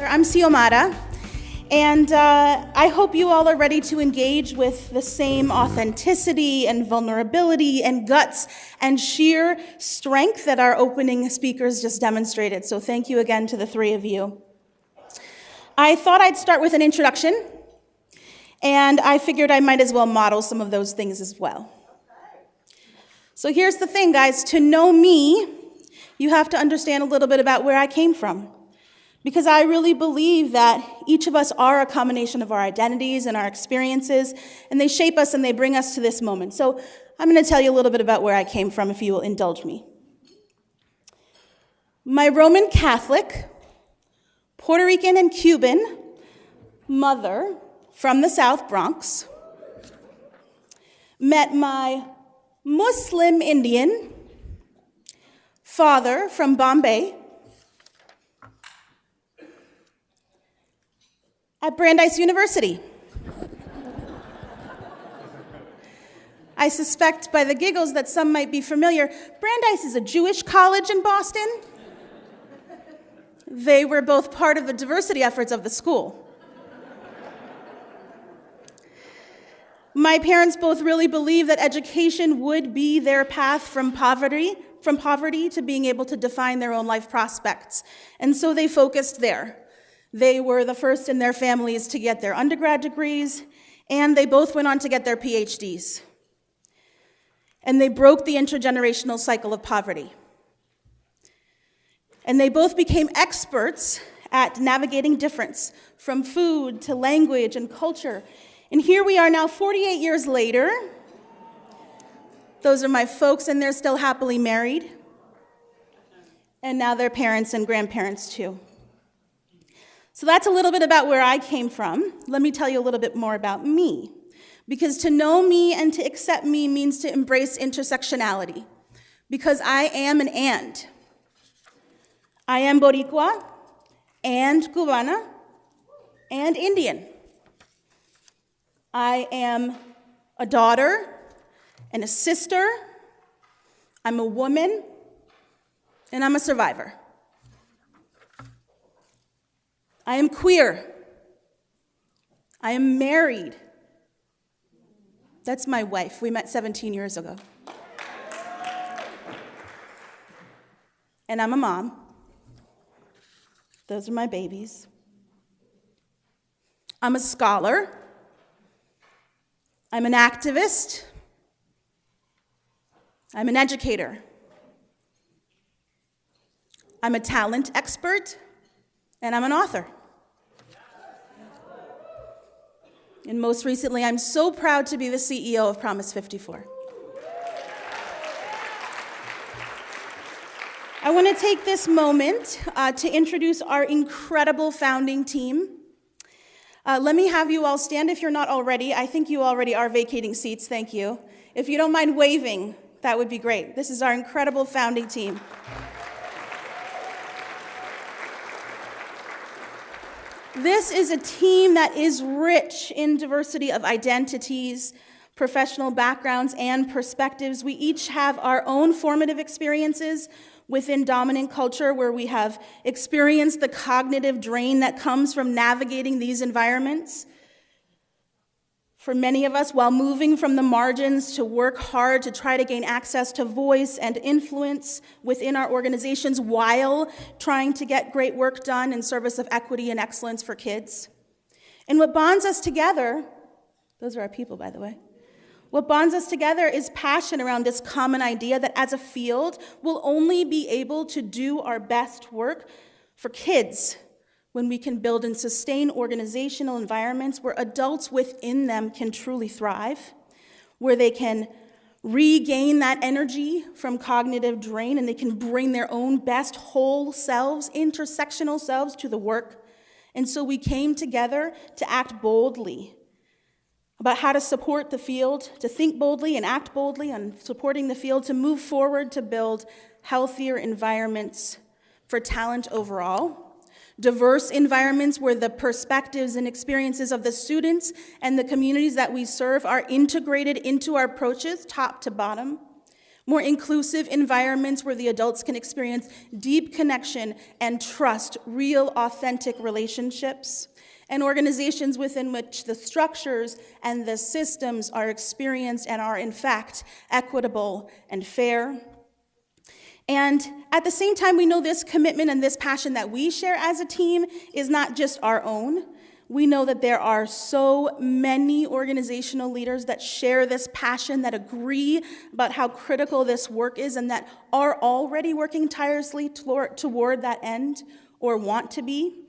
I'm Xiomara, and I hope you all are ready to engage with the same authenticity and vulnerability and guts and sheer strength that our opening speakers just demonstrated. So thank you again to the three of you. I thought I'd start with an introduction, and I figured I might as well model some of those things as well. So here's the thing, guys. To know me, you have to understand a little bit about where I came from. Because I really believe that each of us are a combination of our identities and our experiences, and they shape us and they bring us to this moment. So I'm going to tell you a little bit about where I came from, if you will indulge me. My Roman Catholic, Puerto Rican and Cuban mother from the South Bronx met my Muslim Indian father from Bombay at Brandeis University. I suspect by the giggles that some might be familiar. Brandeis is a Jewish college in Boston. They were both part of the diversity efforts of the school. My parents both really believed that education would be their path from poverty to being able to define their own life prospects. And so they focused there. They were the first in their families to get their undergrad degrees, and they both went on to get their PhDs. And they broke the intergenerational cycle of poverty. And they both became experts at navigating difference, from food to language and culture. And here we are now 48 years later. Those are my folks, and they're still happily married. And now they're parents and grandparents too. So that's a little bit about where I came from. Let me tell you a little bit more about me. Because to know me and to accept me means to embrace intersectionality. Because I am an and. I am Boricua and Cubana and Indian. I am a daughter and a sister. I'm a woman, and I'm a survivor. I am queer. I am married. That's my wife. We met 17 years ago. And I'm a mom. Those are my babies. I'm a scholar. I'm an activist. I'm an educator. I'm a talent expert, and I'm an author. And most recently, I'm so proud to be the CEO of Promise 54. I want to take this moment to introduce our incredible founding team. Let me have you all stand if you're not already. I think you already are vacating seats, thank you. If you don't mind waving, that would be great. This is our incredible founding team. This is a team that is rich in diversity of identities, professional backgrounds, and perspectives. We each have our own formative experiences within dominant culture where we have experienced the cognitive drain that comes from navigating these environments. For many of us, while moving from the margins to work hard to try to gain access to voice and influence within our organizations while trying to get great work done in service of equity and excellence for kids. And what bonds us together, those are our people, by the way, what bonds us together is passion around this common idea that as a field, we'll only be able to do our best work for kids when we can build and sustain organizational environments where adults within them can truly thrive, where they can regain that energy from cognitive drain and they can bring their own best whole selves, intersectional selves to the work. And so we came together to act boldly about how to support the field, to think boldly and act boldly on supporting the field, to move forward to build healthier environments for talent overall, diverse environments where the perspectives and experiences of the students and the communities that we serve are integrated into our approaches, top to bottom, more inclusive environments where the adults can experience deep connection and trust, real, authentic relationships, and organizations within which the structures and the systems are experienced and are, in fact, equitable and fair. And at the same time, we know this commitment and this passion that we share as a team is not just our own. We know that there are so many organizational leaders that share this passion, that agree about how critical this work is, and that are already working tirelessly toward that end or want to be.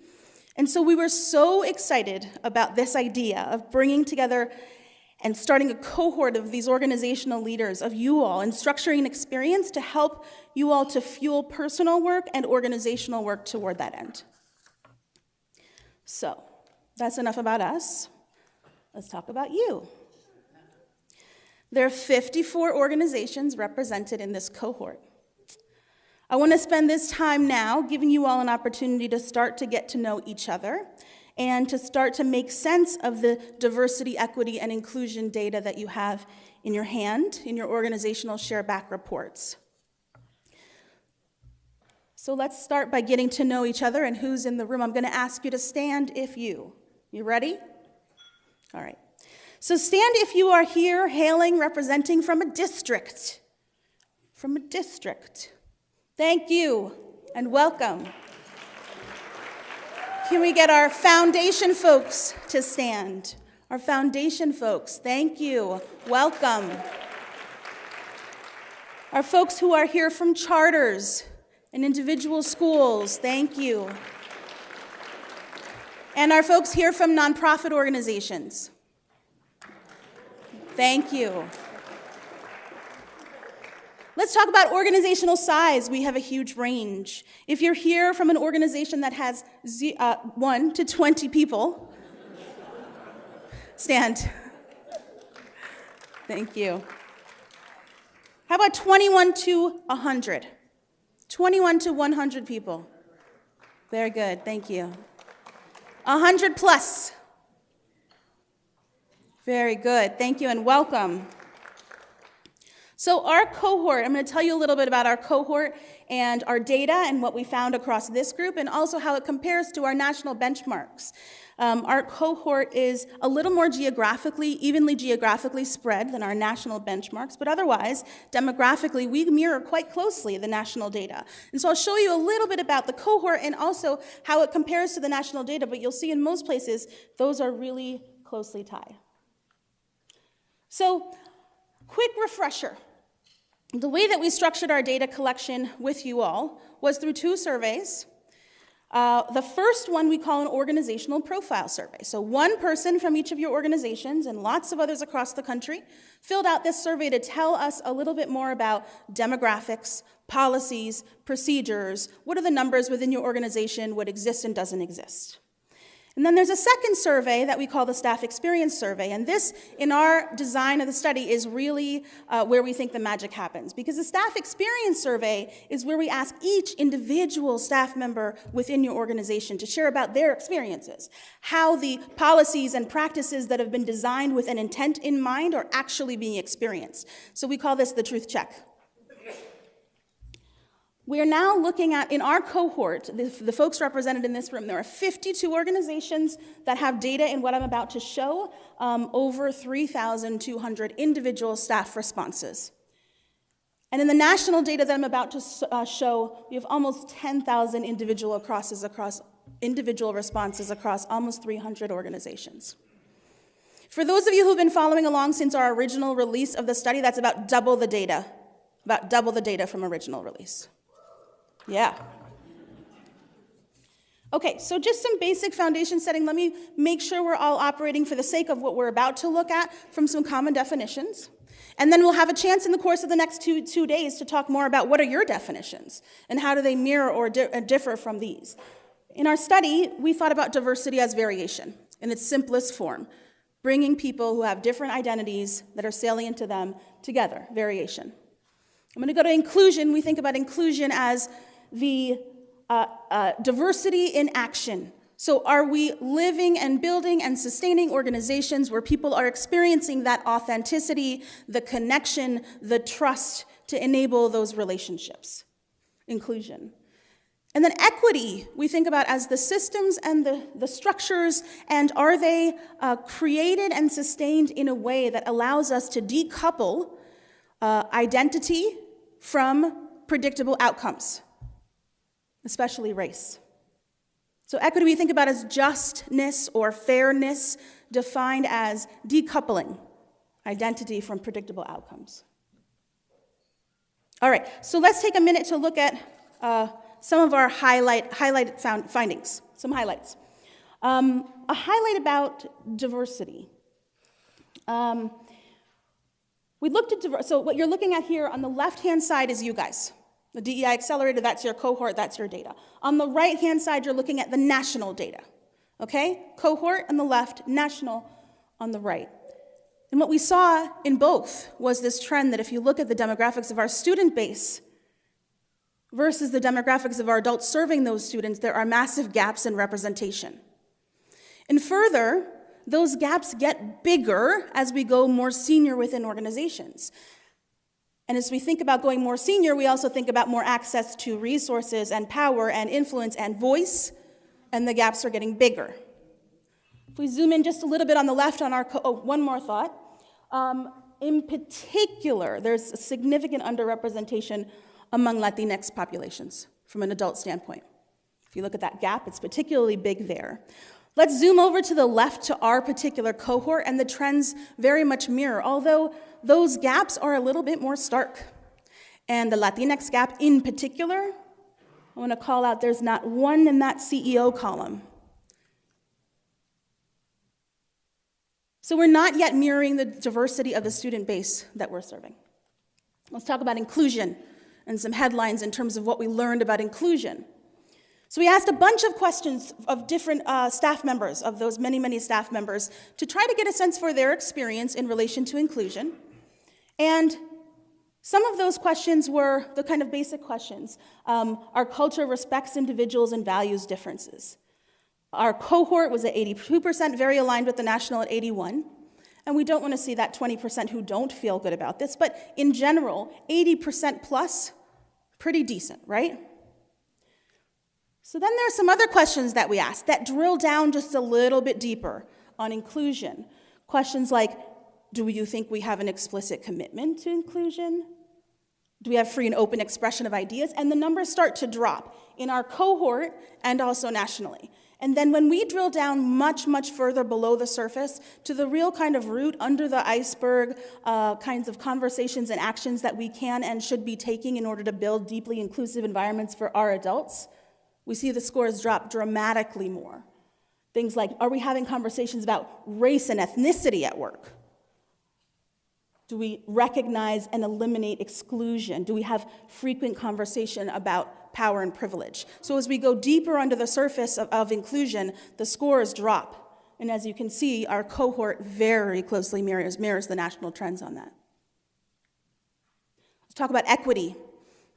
And so we were so excited about this idea of bringing together and starting a cohort of these organizational leaders, of you all, and structuring an experience to help you all to fuel personal work and organizational work toward that end. So, that's enough about us. Let's talk about you. There are 54 organizations represented in this cohort. I want to spend this time now giving you all an opportunity to start to get to know each other and to start to make sense of the diversity, equity, and inclusion data that you have in your hand, in your organizational share back reports. So let's start by getting to know each other and who's in the room. I'm going to ask you to stand if you. You ready? All right. So stand if you are here hailing, representing from a district. From a district. Thank you and welcome. Can we get our foundation folks to stand? Our foundation folks, thank you. Welcome. Our folks who are here from charters and individual schools, thank you. And our folks here from nonprofit organizations, thank you. Let's talk about organizational size. We have a huge range. If you're here from an organization that has 1 to 20 people, stand. Thank you. How about 21 to 100? 21 to 100 people. Very good, thank you. 100 plus. Very good, thank you and welcome. So our cohort, I'm going to tell you a little bit about our cohort and our data and what we found across this group and also how it compares to our national benchmarks. Our cohort is a little more evenly geographically spread than our national benchmarks, but otherwise, demographically, we mirror quite closely the national data. And so I'll show you a little bit about the cohort and also how it compares to the national data, but you'll see in most places, those are really closely tied. So, quick refresher. The way that we structured our data collection with you all was through 2 surveys. The first one we call an organizational profile survey. So one person from each of your organizations and lots of others across the country filled out this survey to tell us a little bit more about demographics, policies, procedures, what are the numbers within your organization, what exists and doesn't exist. And then there's a second survey that we call the Staff Experience Survey, and this, in our design of the study, is really where we think the magic happens. Because the Staff Experience Survey is where we ask each individual staff member within your organization to share about their experiences, how the policies and practices that have been designed with an intent in mind are actually being experienced. So we call this the truth check. We are now looking at, in our cohort, the folks represented in this room, there are 52 organizations that have data in what I'm about to show, over 3,200 individual staff responses. And in the national data that I'm about to show, we have almost 10,000 individual responses across almost 300 organizations. For those of you who've been following along since our original release of the study, that's about double the data from original release. Yeah. Okay, so just some basic foundation setting. Let me make sure we're all operating for the sake of what we're about to look at from some common definitions. And then we'll have a chance in the course of the next two days to talk more about what are your definitions and how do they mirror or differ from these. In our study, we thought about diversity as variation in its simplest form, bringing people who have different identities that are salient to them together, variation. I'm going to go to inclusion. We think about inclusion as the diversity in action. So are we living and building and sustaining organizations where people are experiencing that authenticity, the connection, the trust to enable those relationships, inclusion. And then equity, we think about as the systems and the structures, and are they created and sustained in a way that allows us to decouple identity from predictable outcomes, especially race. So equity we think about as justness or fairness, defined as decoupling identity from predictable outcomes. All right, so let's take a minute to look at some of our highlighted findings, some highlights. A highlight about diversity. We looked at so what you're looking at here on the left-hand side is you guys. The DEI Accelerator, that's your cohort, that's your data. On the right-hand side, you're looking at the national data, okay? Cohort on the left, national on the right. And what we saw in both was this trend that if you look at the demographics of our student base versus the demographics of our adults serving those students, there are massive gaps in representation. And further, those gaps get bigger as we go more senior within organizations. And as we think about going more senior, we also think about more access to resources and power and influence and voice, and the gaps are getting bigger. If we zoom in just a little bit on the left on our, one more thought. In particular, there's a significant underrepresentation among Latinx populations from an adult standpoint. If you look at that gap, it's particularly big there. Let's zoom over to the left to our particular cohort, and the trends very much mirror, although those gaps are a little bit more stark. And the Latinx gap in particular, I want to call out there's not one in that CEO column. So we're not yet mirroring the diversity of the student base that we're serving. Let's talk about inclusion and some headlines in terms of what we learned about inclusion. So we asked a bunch of questions of different staff members, of those many, many staff members, to try to get a sense for their experience in relation to inclusion. And some of those questions were the kind of basic questions. Our culture respects individuals and values differences. Our cohort was at 82%, very aligned with the national at 81%. And we don't want to see that 20% who don't feel good about this, but in general, 80% plus, pretty decent, right? So then there are some other questions that we asked that drill down just a little bit deeper on inclusion. Questions like, do you think we have an explicit commitment to inclusion? Do we have free and open expression of ideas? And the numbers start to drop in our cohort and also nationally. And then when we drill down much, much further below the surface to the real kind of root under the iceberg kinds of conversations and actions that we can and should be taking in order to build deeply inclusive environments for our adults, we see the scores drop dramatically more. Things like, are we having conversations about race and ethnicity at work? Do we recognize and eliminate exclusion? Do we have frequent conversation about power and privilege? So as we go deeper under the surface of inclusion, the scores drop. And as you can see, our cohort very closely mirrors the national trends on that. Let's talk about equity.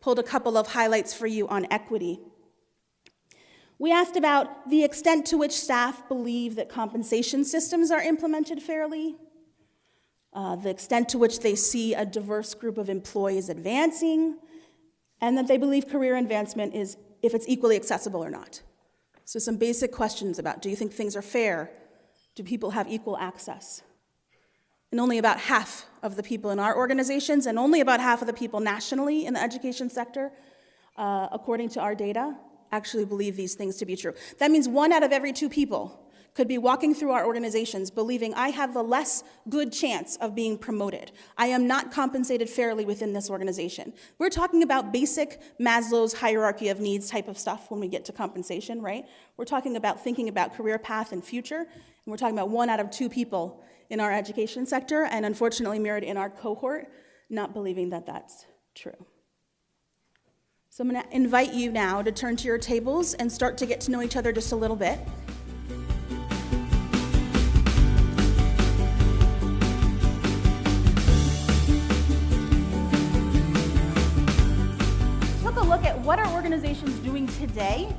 Pulled a couple of highlights for you on equity. We asked about the extent to which staff believe that compensation systems are implemented fairly, the extent to which they see a diverse group of employees advancing, and that they believe career advancement is if it's equally accessible or not. So some basic questions about, do you think things are fair? Do people have equal access? And only about half of the people in our organizations and only about half of the people nationally in the education sector, according to our data, actually believe these things to be true. That means 1 out of every 2 people could be walking through our organizations believing I have the less good chance of being promoted. I am not compensated fairly within this organization. We're talking about basic Maslow's hierarchy of needs type of stuff when we get to compensation, right? We're talking about thinking about career path and future, and we're talking about 1 out of 2 people in our education sector, and unfortunately mirrored in our cohort, not believing that that's true. So I'm going to invite you now to turn to your tables and start to get to know each other just a little bit. Take a look at what are organizations doing today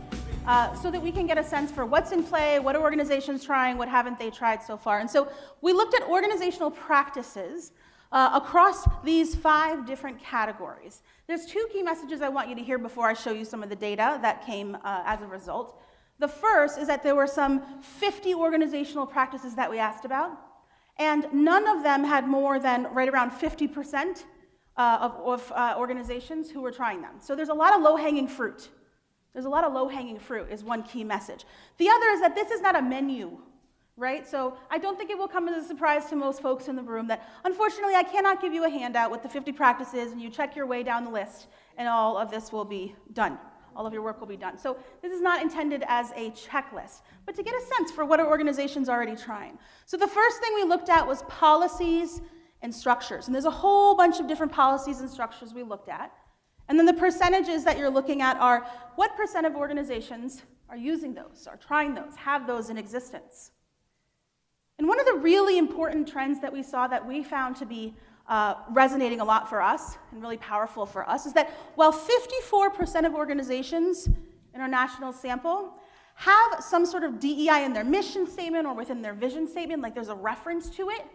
so that we can get a sense for what's in play, what are organizations trying, what haven't they tried so far. And so we looked at organizational practices across these 5 different categories. There's 2 key messages I want you to hear before I show you some of the data that came as a result. The first is that there were some 50 organizational practices that we asked about, and none of them had more than right around 50% of organizations who were trying them. So there's a lot of low-hanging fruit. There's a lot of low-hanging fruit is one key message. The other is that this is not a menu, right? So I don't think it will come as a surprise to most folks in the room that, unfortunately, I cannot give you a handout with the 50 practices and you check your way down the list and all of this will be done. All of your work will be done. So this is not intended as a checklist, but to get a sense for what our organization's already trying. So the first thing we looked at was policies and structures. And there's a whole bunch of different policies and structures we looked at. And then the percentages that you're looking at are what percent of organizations are using those, are trying those, have those in existence. And one of the really important trends that we saw that we found to be resonating a lot for us and really powerful for us is that while 54% of organizations in our national sample have some sort of DEI in their mission statement or within their vision statement, like there's a reference to it,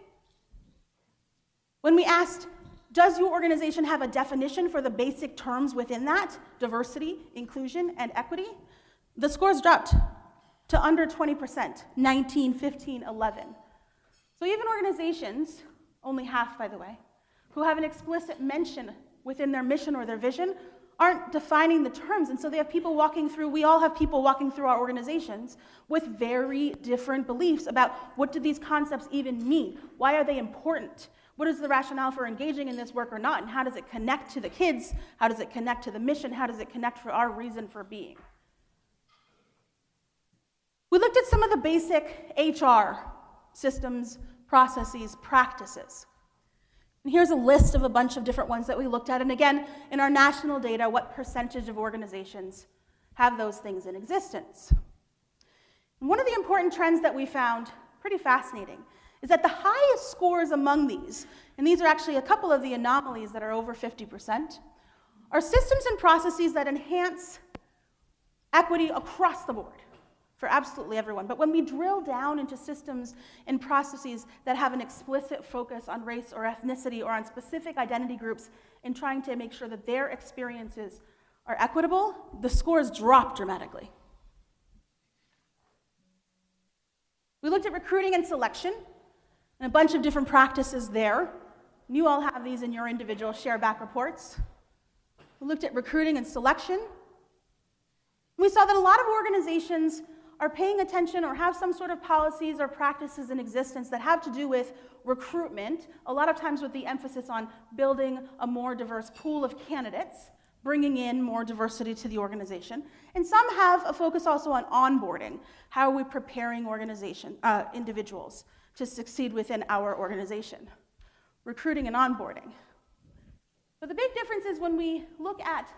when we asked, does your organization have a definition for the basic terms within that, diversity, inclusion, and equity, the scores dropped to under 20%, 19, 15, 11. So even organizations, only half, by the way, who have an explicit mention within their mission or their vision aren't defining the terms. And so they have people walking through, we all have people walking through our organizations with very different beliefs about what do these concepts even mean? Why are they important? What is the rationale for engaging in this work or not? And how does it connect to the kids? How does it connect to the mission? How does it connect for our reason for being? We looked at some of the basic HR systems, processes, practices. And here's a list of a bunch of different ones that we looked at. And again, in our national data, what percentage of organizations have those things in existence? And one of the important trends that we found, pretty fascinating, is that the highest scores among these, and these are actually a couple of the anomalies that are over 50%, are systems and processes that enhance equity across the board for absolutely everyone. But when we drill down into systems and processes that have an explicit focus on race or ethnicity or on specific identity groups in trying to make sure that their experiences are equitable, the scores drop dramatically. We looked at recruiting and selection and a bunch of different practices there. You all have these in your individual share back reports. We looked at recruiting and selection. We saw that a lot of organizations are paying attention or have some sort of policies or practices in existence that have to do with recruitment, a lot of times with the emphasis on building a more diverse pool of candidates, bringing in more diversity to the organization. And some have a focus also on onboarding. How are we preparing individuals to succeed within our organization? Recruiting and onboarding. But the big difference is when we look at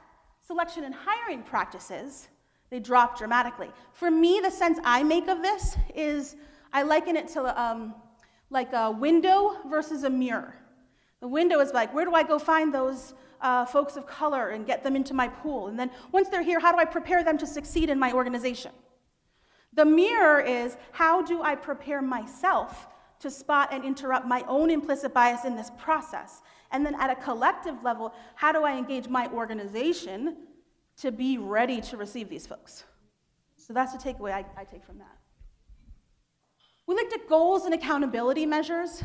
selection and hiring practices, they drop dramatically. For me, the sense I make of this is I liken it to like a window versus a mirror. The window is like, where do I go find those folks of color and get them into my pool? And then once they're here, how do I prepare them to succeed in my organization? The mirror is, how do I prepare myself to spot and interrupt my own implicit bias in this process? And then at a collective level, how do I engage my organization to be ready to receive these folks? So that's the takeaway I take from that. We looked at goals and accountability measures.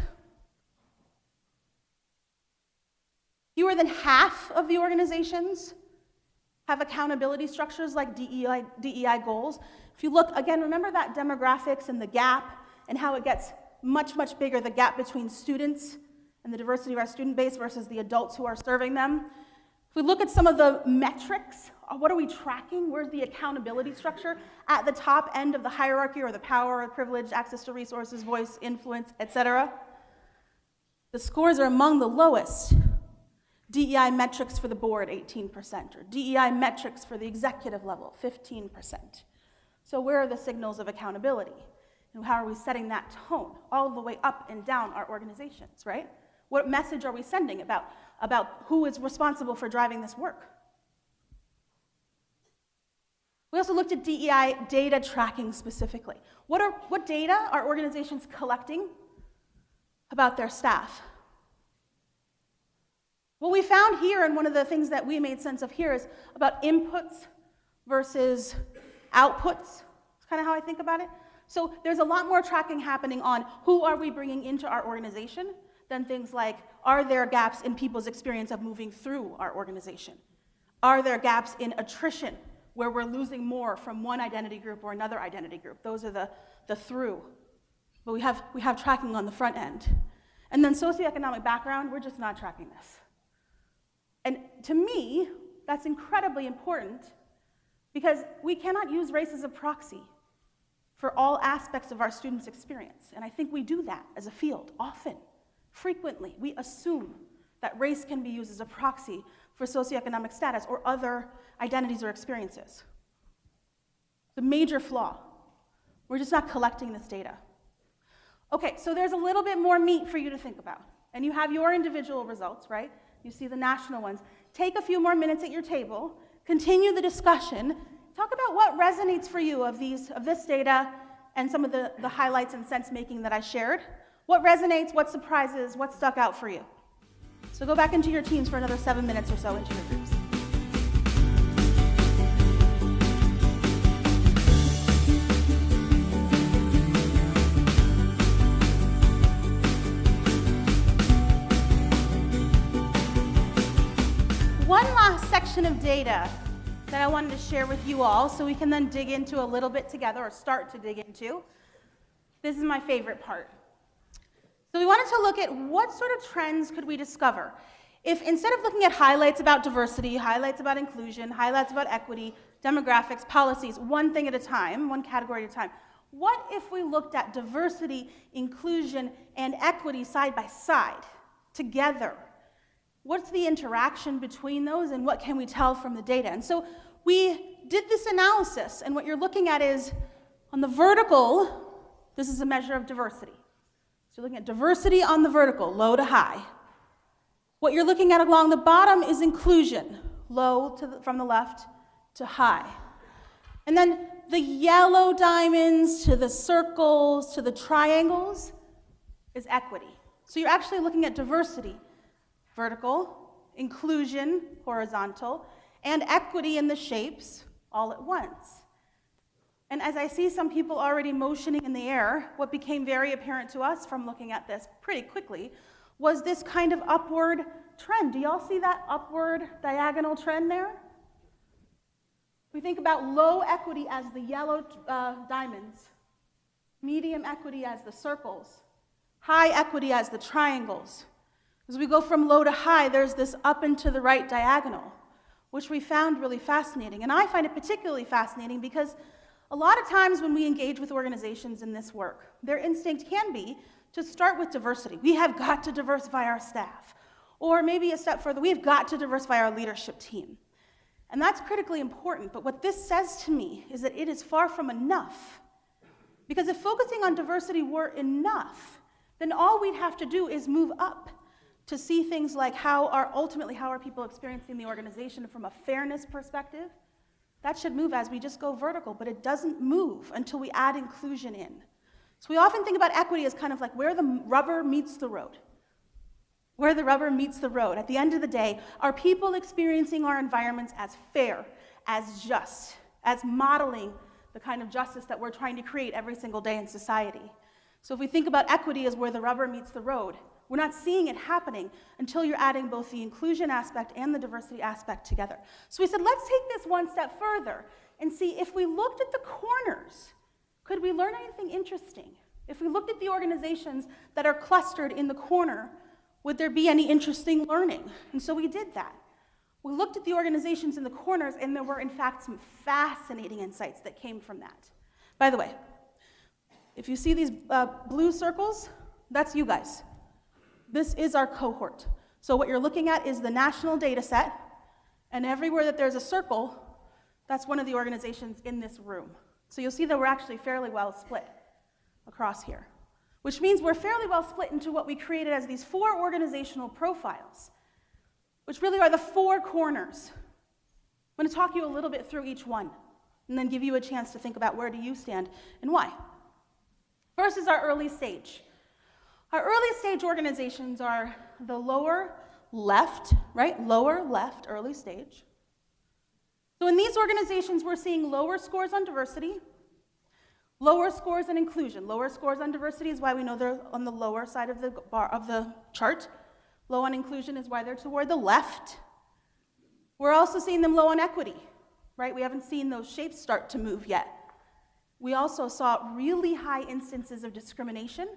Fewer than half of the organizations have accountability structures like DEI goals. If you look, again, remember that demographics and the gap and how it gets much, much bigger, the gap between students and the diversity of our student base versus the adults who are serving them. If we look at some of the metrics, what are we tracking? Where's the accountability structure? At the top end of the hierarchy or the power or privilege, access to resources, voice, influence, etc. The scores are among the lowest. DEI metrics for the board, 18%, or DEI metrics for the executive level, 15%. So where are the signals of accountability? And how are we setting that tone all the way up and down our organizations, right? What message are we sending about who is responsible for driving this work? We also looked at DEI data tracking specifically. What data are organizations collecting about their staff? What we found here, and one of the things that we made sense of here, is about inputs versus outputs. It's kind of how I think about it. So there's a lot more tracking happening on who are we bringing into our organization than things like, are there gaps in people's experience of moving through our organization? Are there gaps in attrition, where we're losing more from one identity group or another identity group? Those are the through. But we have tracking on the front end. And then socioeconomic background, we're just not tracking this. And to me, that's incredibly important, because we cannot use race as a proxy for all aspects of our students' experience. And I think we do that as a field often, frequently. We assume that race can be used as a proxy for socioeconomic status or other identities or experiences. It's a major flaw. We're just not collecting this data. Okay, so there's a little bit more meat for you to think about. And you have your individual results, right? You see the national ones. Take a few more minutes at your table, continue the discussion, talk about what resonates for you of this data and some of the highlights and sense making that I shared. What resonates, what surprises, what stuck out for you? So go back into your teams for another 7 minutes or so into your groups. One last section of data that I wanted to share with you all so we can then dig into a little bit together, or start to dig into. This is my favorite part. So we wanted to look at what sort of trends could we discover if, instead of looking at highlights about diversity, highlights about inclusion, highlights about equity, demographics, policies, one thing at a time, one category at a time, what if we looked at diversity, inclusion, and equity side by side, together? What's the interaction between those, and what can we tell from the data? And so we did this analysis, and what you're looking at is, on the vertical, this is a measure of diversity. So you're looking at diversity on the vertical, low to high. What you're looking at along the bottom is inclusion, low from the left to high. And then the yellow diamonds to the circles to the triangles is equity. So you're actually looking at diversity, vertical, inclusion, horizontal, and equity in the shapes all at once. And as I see some people already motioning in the air, what became very apparent to us from looking at this pretty quickly was this kind of upward trend. Do y'all see that upward diagonal trend there? We think about low equity as the yellow diamonds, medium equity as the circles, high equity as the triangles. As we go from low to high, there's this up and to the right diagonal, which we found really fascinating. And I find it particularly fascinating because a lot of times when we engage with organizations in this work, their instinct can be to start with diversity. We have got to diversify our staff. Or maybe a step further, we've got to diversify our leadership team. And that's critically important, but what this says to me is that it is far from enough. Because if focusing on diversity were enough, then all we'd have to do is move up to see things like ultimately how are people experiencing the organization from a fairness perspective. That should move as we just go vertical, but it doesn't move until we add inclusion in. So we often think about equity as kind of like where the rubber meets the road. Where the rubber meets the road. At the end of the day, are people experiencing our environments as fair, as just, as modeling the kind of justice that we're trying to create every single day in society? So if we think about equity as where the rubber meets the road, we're not seeing it happening until you're adding both the inclusion aspect and the diversity aspect together. So we said, let's take this one step further and see if we looked at the corners, could we learn anything interesting? If we looked at the organizations that are clustered in the corner, would there be any interesting learning? And so we did that. We looked at the organizations in the corners, and there were, in fact, some fascinating insights that came from that. By the way, if you see these blue circles, that's you guys. This is our cohort. So what you're looking at is the national data set, and everywhere that there's a circle, that's one of the organizations in this room. So you'll see that we're actually fairly well split across here, which means we're fairly well split into what we created as these 4 organizational profiles, which really are the 4 corners. I'm going to talk you a little bit through each one, and then give you a chance to think about where do you stand and why. First is our early stage. Our early stage organizations are the lower left, right? Lower left, early stage. So in these organizations, we're seeing lower scores on diversity, lower scores on inclusion. Lower scores on diversity is why we know they're on the lower side of the bar of the chart. Low on inclusion is why they're toward the left. We're also seeing them low on equity, right? We haven't seen those shapes start to move yet. We also saw really high instances of discrimination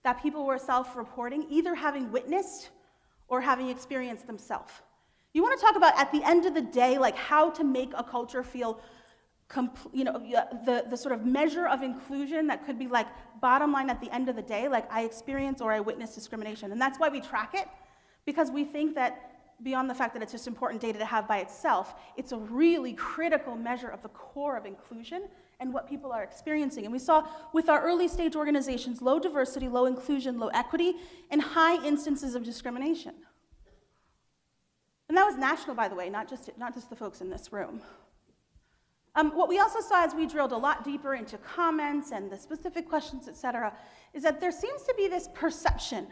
that people were self-reporting, either having witnessed or having experienced themselves. You want to talk about, at the end of the day, like how to make a culture feel, the sort of measure of inclusion that could be like bottom line at the end of the day, like I experienced or I witnessed discrimination. And that's why we track it, because we think that beyond the fact that it's just important data to have by itself, it's a really critical measure of the core of inclusion and what people are experiencing. And we saw with our early stage organizations, low diversity, low inclusion, low equity, and high instances of discrimination. And that was national, by the way, not just the folks in this room. What we also saw as we drilled a lot deeper into comments and the specific questions, et cetera, is that there seems to be this perception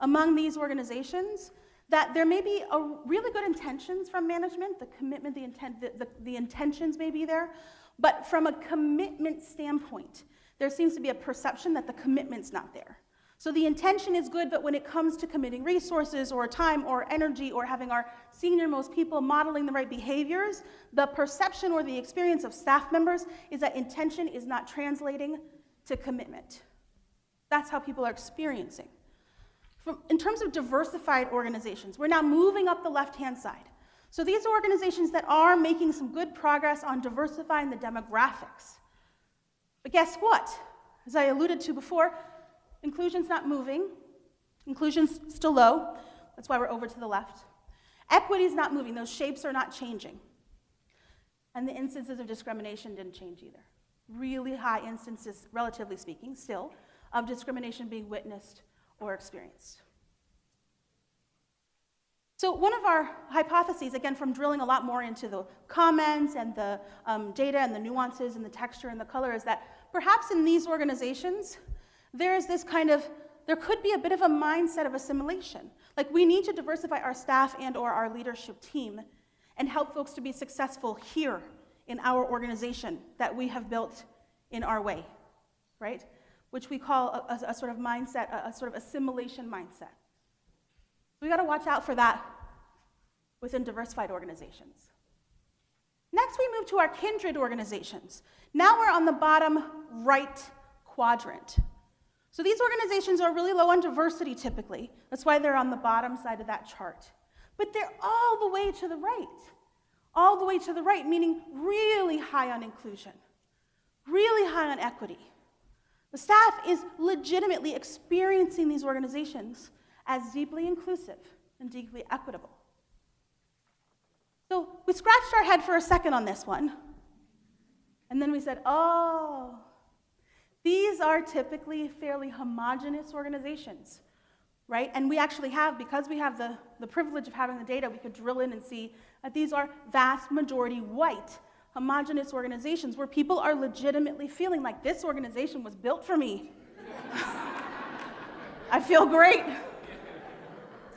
among these organizations that there may be a really good intentions from management, the commitment, the intentions may be there, but from a commitment standpoint, there seems to be a perception that the commitment's not there. So the intention is good, but when it comes to committing resources or time or energy or having our senior-most people modeling the right behaviors, the perception or the experience of staff members is that intention is not translating to commitment. That's how people are experiencing. In terms of diversified organizations, we're now moving up the left-hand side. So these are organizations that are making some good progress on diversifying the demographics. But guess what? As I alluded to before, inclusion's not moving. Inclusion's still low. That's why we're over to the left. Equity's not moving. Those shapes are not changing. And the instances of discrimination didn't change either. Really high instances, relatively speaking, still, of discrimination being witnessed or experienced. So one of our hypotheses, again, from drilling a lot more into the comments and the data and the nuances and the texture and the color, is that perhaps in these organizations, there could be a bit of a mindset of assimilation. Like, we need to diversify our staff and or our leadership team and help folks to be successful here in our organization that we have built in our way, right? Which we call a sort of mindset, a sort of assimilation mindset. We got to watch out for that within diversified organizations. Next, we move to our kindred organizations. Now we're on the bottom right quadrant. So these organizations are really low on diversity typically. That's why they're on the bottom side of that chart. But they're all the way to the right. All the way to the right, meaning really high on inclusion, really high on equity. The staff is legitimately experiencing these organizations as deeply inclusive and deeply equitable. So we scratched our head for a second on this one, and then we said, oh, these are typically fairly homogeneous organizations, right? And we actually have, because we have the privilege of having the data, we could drill in and see that these are vast majority white, homogeneous organizations where people are legitimately feeling like this organization was built for me. I feel great,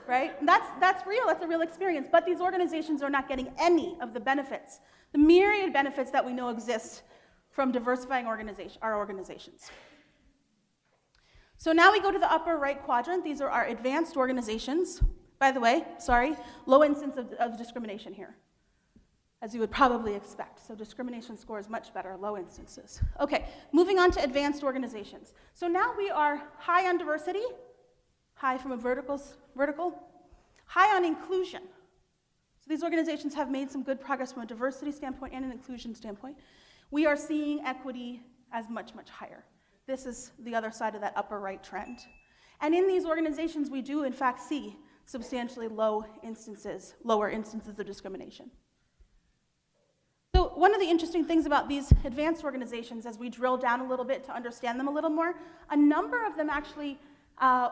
right? That's real, that's a real experience, but these organizations are not getting any of the benefits, the myriad benefits that we know exist from diversifying our organizations. So now we go to the upper right quadrant. These are our advanced organizations. By the way, low instance of discrimination here, as you would probably expect. So discrimination score is much better, low instances. Okay, moving on to advanced organizations. So now we are high on diversity, high from a vertical, high on inclusion. So these organizations have made some good progress from a diversity standpoint and an inclusion standpoint. We are seeing equity as much, much higher. This is the other side of that upper right trend. And in these organizations, we do in fact see substantially lower instances of discrimination. So one of the interesting things about these advanced organizations, as we drill down a little bit to understand them a little more, a number of them actually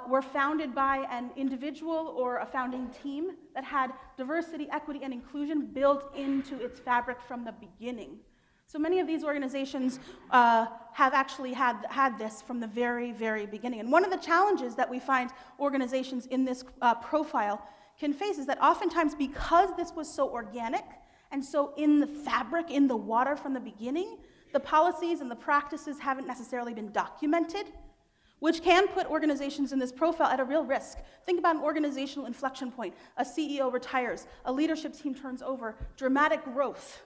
were founded by an individual or a founding team that had diversity, equity, and inclusion built into its fabric from the beginning. So many of these organizations have actually had this from the very, very beginning. And one of the challenges that we find organizations in this profile can face is that oftentimes, because this was so organic and so in the fabric, in the water from the beginning, the policies and the practices haven't necessarily been documented, which can put organizations in this profile at a real risk. Think about an organizational inflection point. A CEO retires, a leadership team turns over, dramatic growth.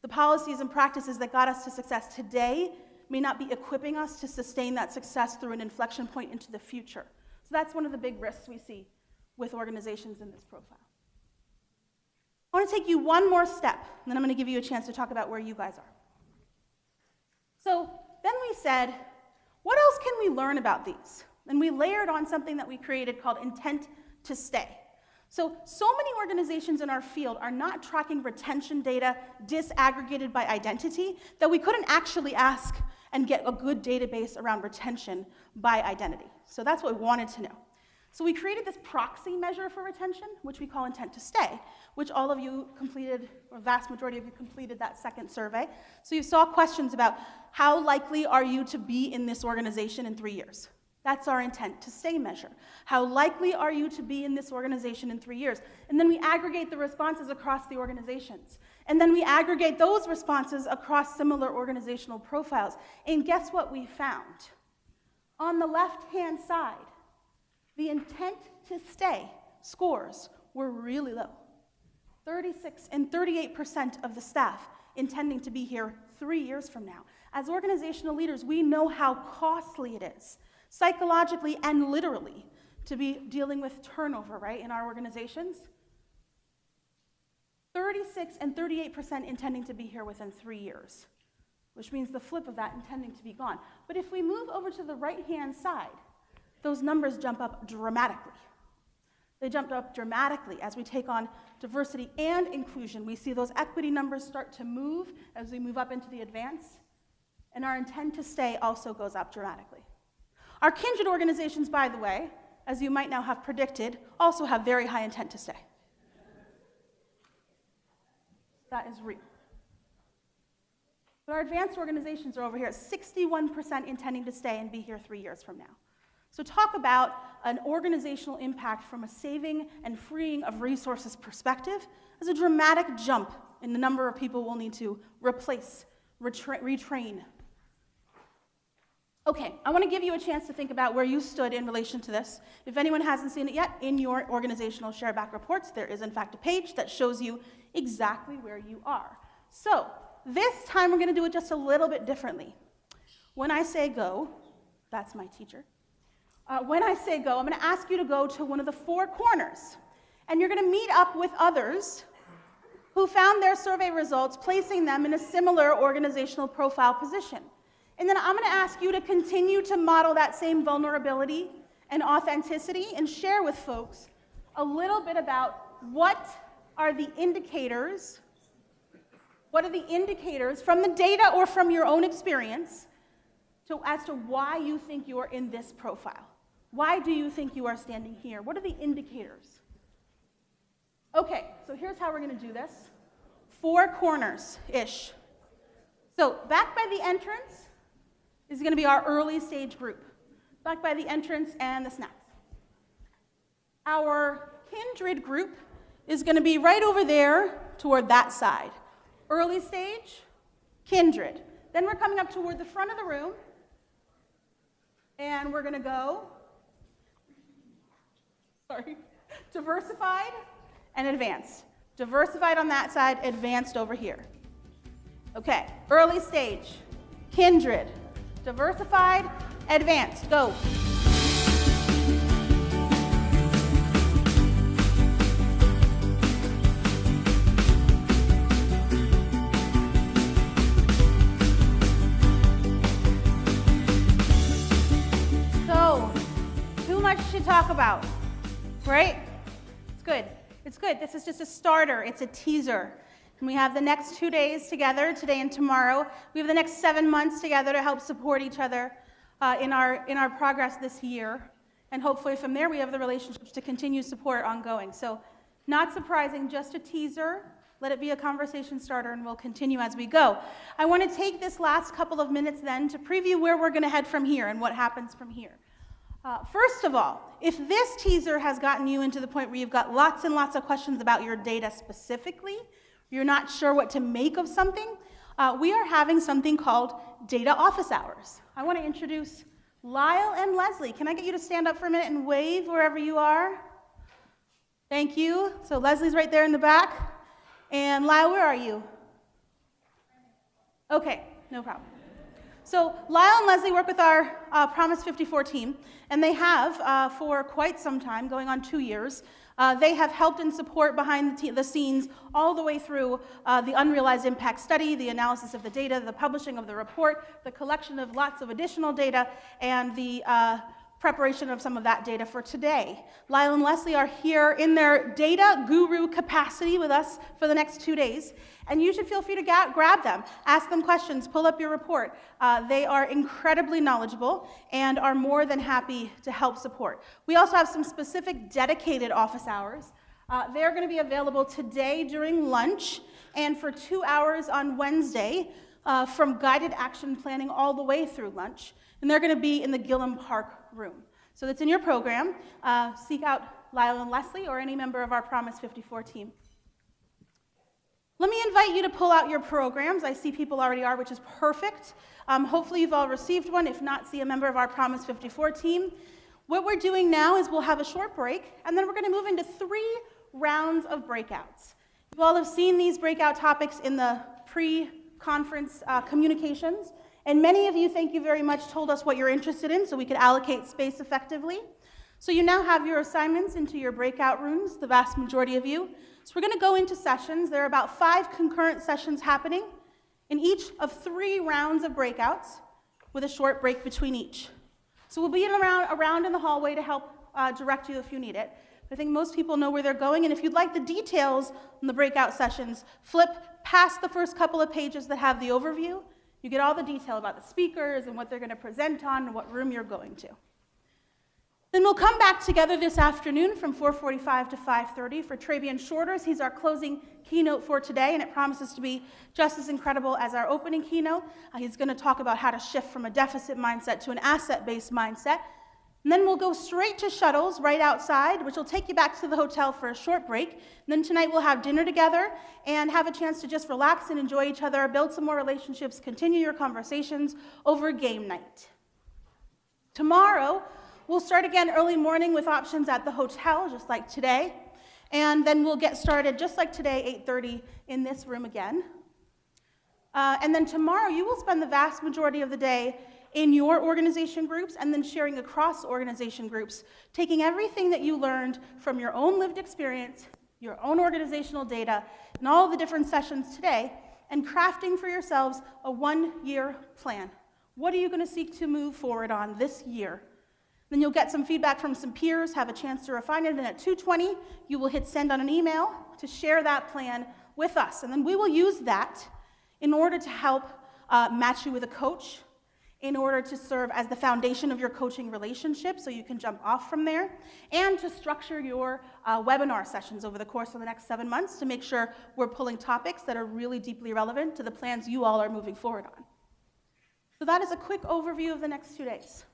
The policies and practices that got us to success today may not be equipping us to sustain that success through an inflection point into the future. So that's one of the big risks we see with organizations in this profile. I want to take you one more step, and then I'm going to give you a chance to talk about where you guys are. So then we said, what else can we learn about these? And we layered on something that we created called intent to stay. So many organizations in our field are not tracking retention data disaggregated by identity that we couldn't actually ask and get a good database around retention by identity. So that's what we wanted to know. So we created this proxy measure for retention, which we call intent to stay, which all of you completed, or vast majority of you completed that second survey. So you saw questions about how likely are you to be in this organization in 3 years? That's our intent to stay measure. How likely are you to be in this organization in 3 years? And then we aggregate the responses across the organizations. And then we aggregate those responses across similar organizational profiles. And guess what we found? On the left-hand side, the intent to stay scores were really low. 36 and 38% of the staff intending to be here 3 years from now. As organizational leaders, we know how costly it is, psychologically and literally, to be dealing with turnover, right, in our organizations. 36 and 38% intending to be here within 3 years, which means the flip of that, intending to be gone. But if we move over to the right-hand side, those numbers jump up dramatically. They jumped up dramatically as we take on diversity and inclusion. We see those equity numbers start to move as we move up into the advanced, and our intent to stay also goes up dramatically. Our kindred organizations, by the way, as you might now have predicted, also have very high intent to stay. That is real. But our advanced organizations are over here at 61% intending to stay and be here 3 years from now. So talk about an organizational impact from a saving and freeing of resources perspective as a dramatic jump in the number of people we'll need to replace, retrain. Okay, I want to give you a chance to think about where you stood in relation to this. If anyone hasn't seen it yet, in your organizational shareback reports, there is in fact a page that shows you exactly where you are. So this time we're going to do it just a little bit differently. When I say go, that's my teacher. When I say go, I'm going to ask you to go to one of the 4 corners, and you're going to meet up with others who found their survey results, placing them in a similar organizational profile position. And then I'm going to ask you to continue to model that same vulnerability and authenticity and share with folks a little bit about what are the indicators from the data or from your own experience as to why you think you are in this profile. Why do you think you are standing here? What are the indicators? Okay, so here's how we're going to do this. 4 corners-ish. So back by the entrance is going to be our early stage group. Back by the entrance and the snacks. Our kindred group is going to be right over there toward that side. Early stage, kindred. Then we're coming up toward the front of the room, and we're going to go diversified and advanced. Diversified on that side, advanced over here. Okay, early stage, kindred, diversified, advanced, go. So, too much to talk about. Right? It's good. It's good. This is just a starter. It's a teaser. And we have the next 2 days together, today and tomorrow. We have the next 7 months together to help support each other in our progress this year. And hopefully from there we have the relationships to continue support ongoing. So not surprising, just a teaser. Let it be a conversation starter, and we'll continue as we go. I want to take this last couple of minutes then to preview where we're going to head from here and what happens from here. First of all, if this teaser has gotten you into the point where you've got lots and lots of questions about your data specifically, you're not sure what to make of something, we are having something called Data Office Hours. I want to introduce Lyle and Leslie. Can I get you to stand up for a minute and wave wherever you are? Thank you. So Leslie's right there in the back. And Lyle, where are you? Okay, no problem. So Lyle and Leslie work with our Promise 54 team, and they have for quite some time, going on 2 years. They have helped and support behind the scenes all the way through the Unrealized Impact Study, the analysis of the data, the publishing of the report, the collection of lots of additional data, and the preparation of some of that data for today. Lyle and Leslie are here in their data guru capacity with us for the next 2 days, and you should feel free to grab them, ask them questions, pull up your report. They are incredibly knowledgeable and are more than happy to help support. We also have some specific dedicated office hours. They're going to be available today during lunch and for 2 hours on Wednesday from guided action planning all the way through lunch. And they're going to be in the Gillum Park room. So that's in your program. Seek out Lyle and Leslie or any member of our Promise 54 team. Let me invite you to pull out your programs. I see people already are, which is perfect. Hopefully you've all received one. If not, see a member of our Promise 54 team. What we're doing now is we'll have a short break, and then we're going to move into 3 rounds of breakouts. You all have seen these breakout topics in the pre-conference communications. And many of you, thank you very much, told us what you're interested in so we could allocate space effectively. So you now have your assignments into your breakout rooms, the vast majority of you. So we're going to go into sessions. There are about 5 concurrent sessions happening in each of 3 rounds of breakouts with a short break between each. So we'll be around in the hallway to help direct you if you need it. I think most people know where they're going, and if you'd like the details on the breakout sessions, flip past the first couple of pages that have the overview. You get all the detail about the speakers and what they're going to present on and what room you're going to. Then we'll come back together this afternoon from 4:45 to 5:30 for Travian Shorters. He's our closing keynote for today, and it promises to be just as incredible as our opening keynote. He's going to talk about how to shift from a deficit mindset to an asset-based mindset. And then we'll go straight to shuttles right outside, which will take you back to the hotel for a short break. And then tonight we'll have dinner together and have a chance to just relax and enjoy each other, build some more relationships, continue your conversations over game night. Tomorrow, we'll start again early morning with options at the hotel, just like today. And then we'll get started just like today, 8:30 in this room again. And then tomorrow, you will spend the vast majority of the day in your organization groups and then sharing across organization groups, taking everything that you learned from your own lived experience, your own organizational data, and all the different sessions today, and crafting for yourselves a 1-year plan. What are you going to seek to move forward on this year? Then you'll get some feedback from some peers, have a chance to refine it, and at 2:20, you will hit send on an email to share that plan with us. And then we will use that in order to help match you with a coach, in order to serve as the foundation of your coaching relationship so you can jump off from there, and to structure your webinar sessions over the course of the next 7 months to make sure we're pulling topics that are really deeply relevant to the plans you all are moving forward on. So that is a quick overview of the next 2 days.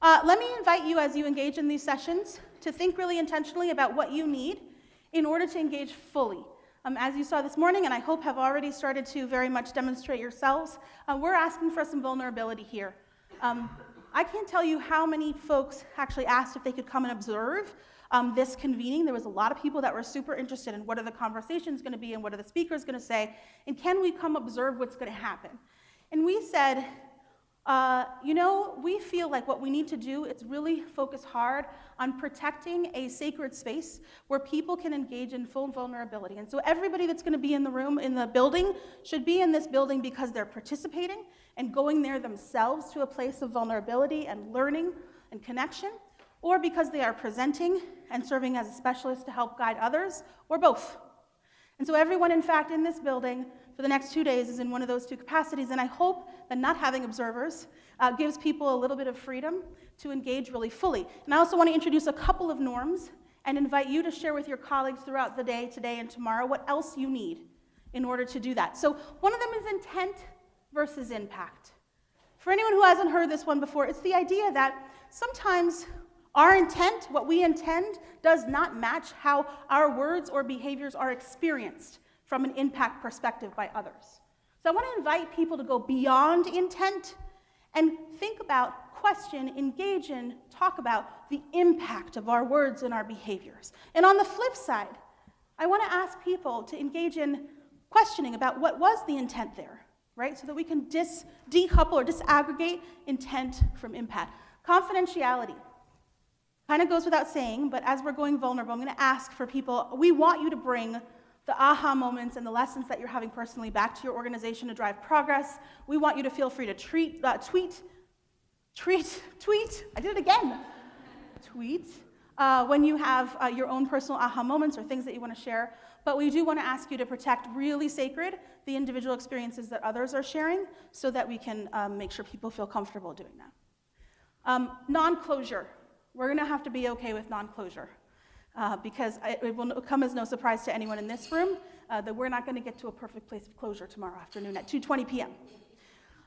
Let me invite you, as you engage in these sessions, to think really intentionally about what you need in order to engage fully. As you saw this morning, and I hope have already started to very much demonstrate yourselves, we're asking for some vulnerability here. I can't tell you how many folks actually asked if they could come and observe this convening. There was a lot of people that were super interested in what are the conversations going to be and what are the speakers going to say, and can we come observe what's going to happen? And we said, we feel like what we need to do is really focus hard on protecting a sacred space where people can engage in full vulnerability. And so everybody that's going to be in the room, in the building, should be in this building because they're participating and going there themselves to a place of vulnerability and learning and connection, or because they are presenting and serving as a specialist to help guide others, or both. And so everyone, in fact, in this building for the next 2 days is in one of those 2 capacities, and I hope that not having observers gives people a little bit of freedom to engage really fully. And I also want to introduce a couple of norms and invite you to share with your colleagues throughout the day, today and tomorrow, what else you need in order to do that. So one of them is intent versus impact. For anyone who hasn't heard this one before, it's the idea that sometimes our intent, what we intend, does not match how our words or behaviors are experienced from an impact perspective by others. So I want to invite people to go beyond intent and think about, question, engage in, talk about the impact of our words and our behaviors. And on the flip side, I want to ask people to engage in questioning about what was the intent there, right? So that we can decouple or disaggregate intent from impact. Confidentiality kind of goes without saying, but as we're going vulnerable, I'm going to ask for people, we want you to bring the aha moments and the lessons that you're having personally back to your organization to drive progress. We want you to feel free to tweet, I did it again, tweet, when you have your own personal aha moments or things that you want to share. But we do want to ask you to protect really sacred the individual experiences that others are sharing so that we can make sure people feel comfortable doing that. Non-closure. We're going to have to be okay with non-closure because it will come as no surprise to anyone in this room that we're not going to get to a perfect place of closure tomorrow afternoon at 2:20 p.m.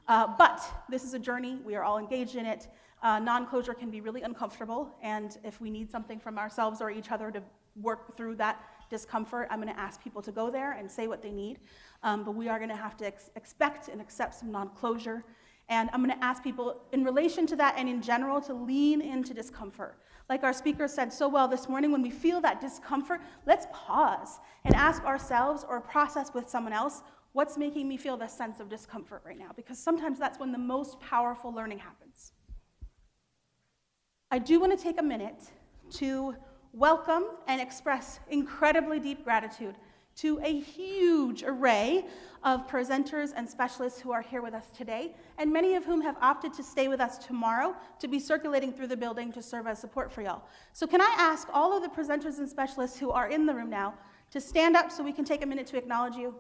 But this is a journey. We are all engaged in it. Non-closure can be really uncomfortable, and if we need something from ourselves or each other to work through that discomfort, I'm going to ask people to go there and say what they need. But we are going to have to expect and accept some non-closure. And I'm going to ask people, in relation to that and in general, to lean into discomfort. Like our speaker said so well this morning, when we feel that discomfort, let's pause and ask ourselves or process with someone else, what's making me feel this sense of discomfort right now? Because sometimes that's when the most powerful learning happens. I do want to take a minute to welcome and express incredibly deep gratitude to a huge array of presenters and specialists who are here with us today, and many of whom have opted to stay with us tomorrow to be circulating through the building to serve as support for y'all. So can I ask all of the presenters and specialists who are in the room now to stand up so we can take a minute to acknowledge you?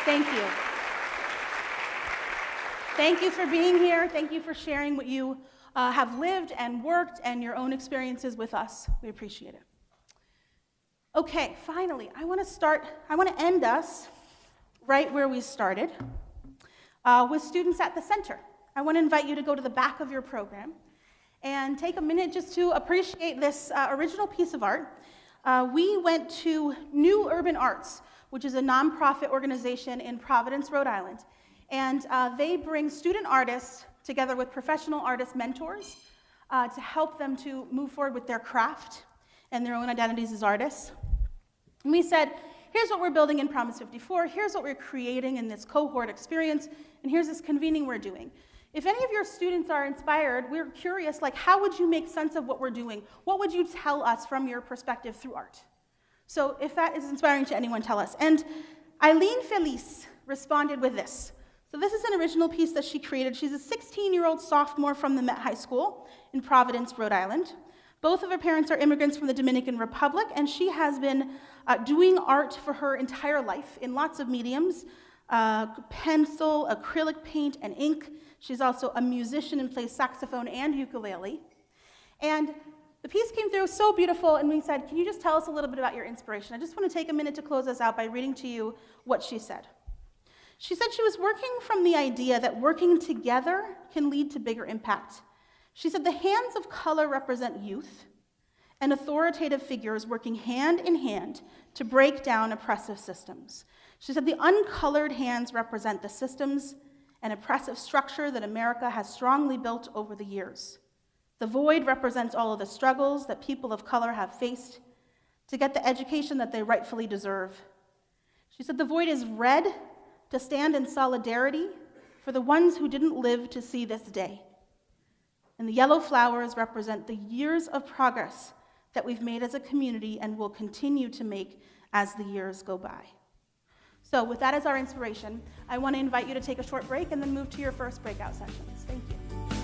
Thank you. Thank you for being here. Thank you for sharing what you have lived and worked and your own experiences with us. We appreciate it. Okay, finally, I want to end us right where we started with students at the center. I want to invite you to go to the back of your program and take a minute just to appreciate this original piece of art. We went to New Urban Arts, which is a nonprofit organization in Providence, Rhode Island. And they bring student artists together with professional artist mentors to help them to move forward with their craft and their own identities as artists. And we said, here's what we're building in Promise 54, here's what we're creating in this cohort experience, and here's this convening we're doing. If any of your students are inspired, we're curious, like, how would you make sense of what we're doing? What would you tell us from your perspective through art? So if that is inspiring to anyone, tell us. And Eileen Felice responded with this. So this is an original piece that she created. She's a 16-year-old sophomore from the Met High School in Providence, Rhode Island. Both of her parents are immigrants from the Dominican Republic, and she has been doing art for her entire life in lots of mediums, pencil, acrylic paint, and ink. She's also a musician and plays saxophone and ukulele. And the piece came through so beautiful, and we said, can you just tell us a little bit about your inspiration? I just want to take a minute to close us out by reading to you what she said. She said she was working from the idea that working together can lead to bigger impact. She said the hands of color represent youth and authoritative figures working hand in hand to break down oppressive systems. She said the uncolored hands represent the systems and oppressive structure that America has strongly built over the years. The void represents all of the struggles that people of color have faced to get the education that they rightfully deserve. She said the void is red to stand in solidarity for the ones who didn't live to see this day. And the yellow flowers represent the years of progress that we've made as a community and will continue to make as the years go by. So with that as our inspiration, I want to invite you to take a short break and then move to your first breakout sessions. Thank you.